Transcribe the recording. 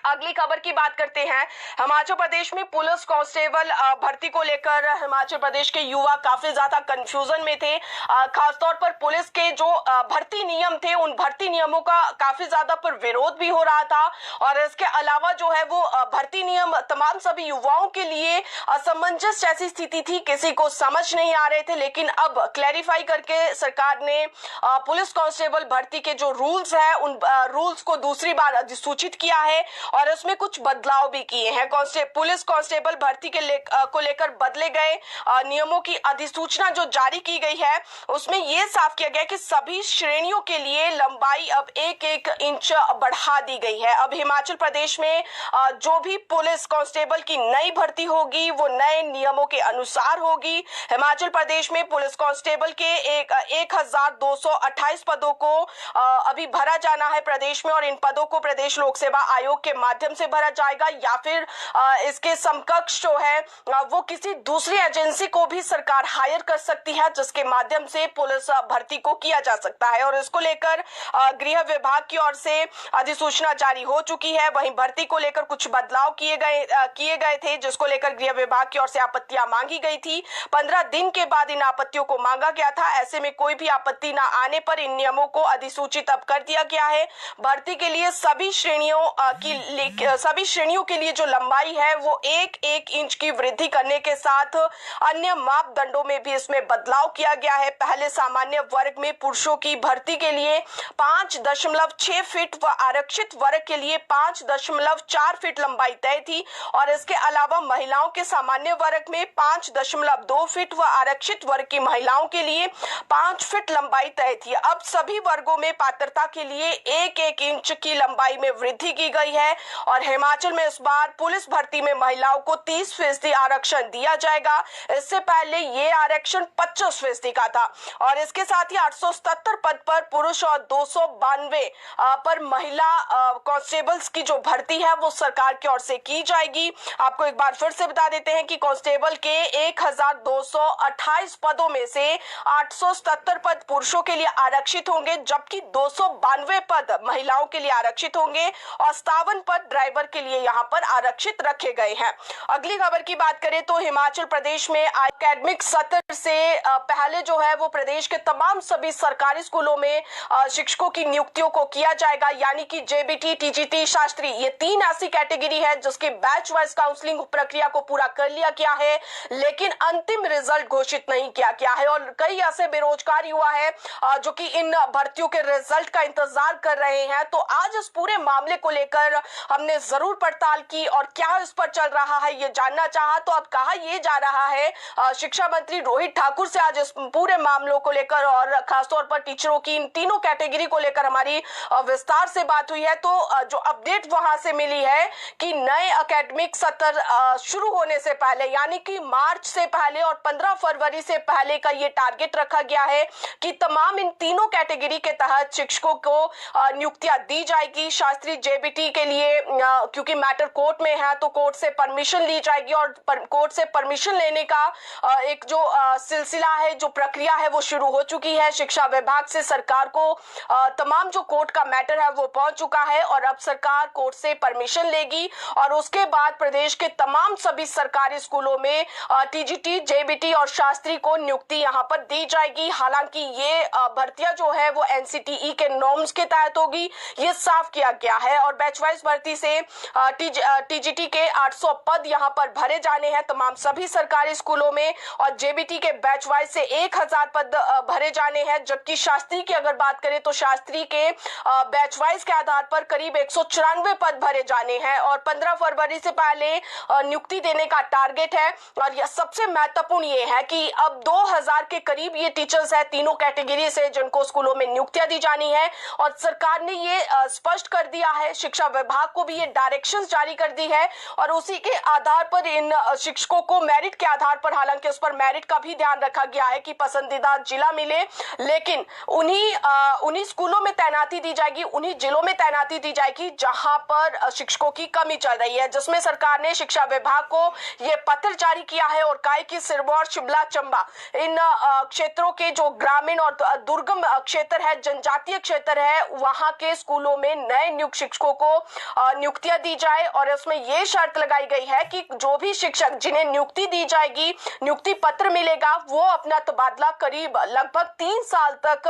अगली खबर की बात करते हैं। हिमाचल प्रदेश में पुलिस कांस्टेबल भर्ती को लेकर हिमाचल प्रदेश के युवा काफी ज्यादा कंफ्यूजन में थे। खासतौर पर पुलिस के जो भर्ती नियम थे, उन भर्ती नियमों का काफी ज्यादा पर विरोध भी हो रहा था और इसके अलावा जो है वो भर्ती नियम तमाम सभी युवाओं के लिए असमंजस जैसी स्थिति थी, किसी को समझ नहीं आ रहे थे। लेकिन अब क्लैरिफाई करके सरकार ने पुलिस कांस्टेबल भर्ती के जो रूल्स है उन रूल्स को दूसरी बार अधिसूचित किया है और इसमें कुछ बदलाव भी किए हैं। पुलिस कांस्टेबल भर्ती को लेकर बदले गए नियमों की अधिसूचना जो जारी की गई है उसमें यह साफ किया गया कि सभी श्रेणियों के लिए लंबाई अब 1-1 इंच बढ़ा दी गई है। अब हिमाचल प्रदेश में जो भी पुलिस कांस्टेबल की नई भर्ती होगी वो नए नियमों के अनुसार होगी। हिमाचल प्रदेश में पुलिस कांस्टेबल के 1228 पदों को अभी भरा जाना है प्रदेश में और इन पदों को प्रदेश लोक सेवा आयोग के माध्यम से भरा जाएगा या फिर इसके समकक्ष जो है वो किसी दूसरी एजेंसी को भी सरकार हायर कर सकती है जिसके माध्यम से पुलिस भर्ती को किया जा सकता है। और इसको लेकर गृह विभाग की ओर से अधिसूचना जारी हो चुकी है। वहीं भर्ती को लेकर कुछ बदलाव किए गए थे जिसको लेकर गृह विभाग की ओर से आपत्तियां मांगी गई थी। 15 दिन के बाद इन आपत्तियों को मांगा गया था। ऐसे में कोई भी आपत्ति न आने पर इन नियमों को अधिसूचित अब कर दिया गया है। भर्ती के लिए सभी श्रेणियों के लिए जो लंबाई है वो 1-1 इंच की वृद्धि करने के साथ अन्य मापदंडों में भी इसमें बदलाव किया गया है। पहले सामान्य वर्ग में पुरुषों की भर्ती के लिए 5.6 फीट व आरक्षित वर्ग के लिए 5.4 फीट लंबाई तय थी और इसके अलावा महिलाओं के सामान्य वर्ग में 5.2 फीट व आरक्षित वर्ग की महिलाओं के लिए 5 फीट लंबाई तय थी। अब सभी वर्गों में पात्रता के लिए 1-1 इंच की लंबाई में वृद्धि की गई है और हिमाचल में इस बार पुलिस भर्ती में महिलाओं को 30% आरक्षण दिया जाएगा। इससे पहले ये आरक्षण 25% का था और इसके साथ ही 877 पद पर पुरुष और 292 पर महिला कांस्टेबल्स की जो भर्ती है वो सरकार की ओर से की जाएगी। आपको एक बार फिर से बता देते हैं कि कांस्टेबल के 1228 पदों में से 877 पद पुरुषों के लिए आरक्षित होंगे जबकि 292 पद महिलाओं के लिए आरक्षित होंगे और 57 पद ड्राइवर के लिए यहाँ पर आरक्षित रखे गए हैं। अगली खबर की बात करें तो हिमाचल प्रदेश में एकेडमिक सत्र से पहले जो है वो प्रदेश के तमाम सभी सरकारी स्कूलों में शिक्षकों की नियुक्तियों को किया जाएगा, यानी कि जेबीटी, टीजीटी, शास्त्री, ये 3 ऐसी कैटेगरी है जिसकी बैच वाइज काउंसलिंग प्रक्रिया को पूरा कर लिया गया है लेकिन अंतिम रिजल्ट घोषित नहीं किया गया है और कई ऐसे बेरोजगार युवा है जो कि इन भर्तियों के रिजल्ट का इंतजार कर रहे हैं। तो आज इस पूरे मामले को लेकर हमने जरूर पड़ताल की और क्या इस पर चल रहा है ये जानना चाहा। तो अब कहा ये जा रहा है शिक्षा मंत्री रोहित ठाकुर से आज इस पूरे मामलों को लेकर और खासतौर पर टीचरों की इन तीनों कैटेगरी को लेकर हमारी विस्तार से बात हुई है। तो जो अपडेट वहां से मिली है कि नए एकेडमिक सत्र शुरू होने से पहले यानी कि मार्च से पहले और 15 फरवरी से पहले का ये टारगेट रखा गया है कि तमाम इन तीनों कैटेगरी के तहत शिक्षकों को नियुक्तियां दी जाएगी। शास्त्री जेबीटी के लिए क्योंकि मैटर कोर्ट में है तो कोर्ट से परमिशन ली जाएगी और कोर्ट से परमिशन लेने का एक जो सिलसिला है, जो प्रक्रिया है वो शुरू हो चुकी है। शिक्षा विभाग से सरकार को तमाम जो कोर्ट का मैटर है वो पहुंच चुका है और अब सरकार कोर्ट से परमिशन लेगी और उसके बाद प्रदेश के तमाम सभी सरकारी स्कूलों में टीजीटी, जेबीटी और शास्त्री को नियुक्ति यहाँ पर दी जाएगी। हालांकि ये भर्तियां जो है वो एनसीटीई के नॉर्म्स के तहत होगी, ये साफ किया गया है और बैच वाइज भर्ती से टीजीटी के 800 पद यहाँ पर भरे जाने हैं तमाम सभी सरकारी स्कूलों में और जेबीटी के बैच वाइज से 1000 पद भरे जाने हैं। जबकि शास्त्री की अगर बात करें तो शास्त्री के बैच वाइज के आधार पर करीब 194 पद भरे जाने हैं और 15 फरवरी से पहले नियुक्ति देने का टारगेट है। और यह सबसे महत्वपूर्ण ये है कि अब 2000 के करीब ये टीचर्स है तीनों कैटेगरी से जिनको स्कूलों में नियुक्तियां दी जानी है और सरकार ने ये स्पष्ट कर दिया है, शिक्षा विभाग को भी ये डायरेक्शंस जारी कर दी है और उसी के आधार पर इन शिक्षकों को मेरिट के आधार पर, हालांकि उस पर मेरिट का भी ध्यान रखा गया है कि पसंदीदा जिला मिले, लेकिन उन्हीं स्कूलों में तैनाती दी जाएगी, उन्हीं जिलों में तैनाती दी जाएगी जहां पर शिक्षकों की कमी चल रही है। जिसमें सरकार ने शिक्षा विभाग को यह पत्र जारी किया है और कहा कि सिरमौर, शिमला, चंबा इन क्षेत्रों के जो ग्रामीण और दुर्गम क्षेत्र है, जनजातीय क्षेत्र है, वहां के स्कूलों में नए नियुक्त शिक्षकों को नियुक्तियां दी जाए और उसमें यह शर्त लगाई गई है कि जो भी शिक्षक जिन्हें नियुक्ति दी जाएगी, नियुक्ति पत्र मिलेगा, वो अपना तबादला करीब लगभग 3 साल तक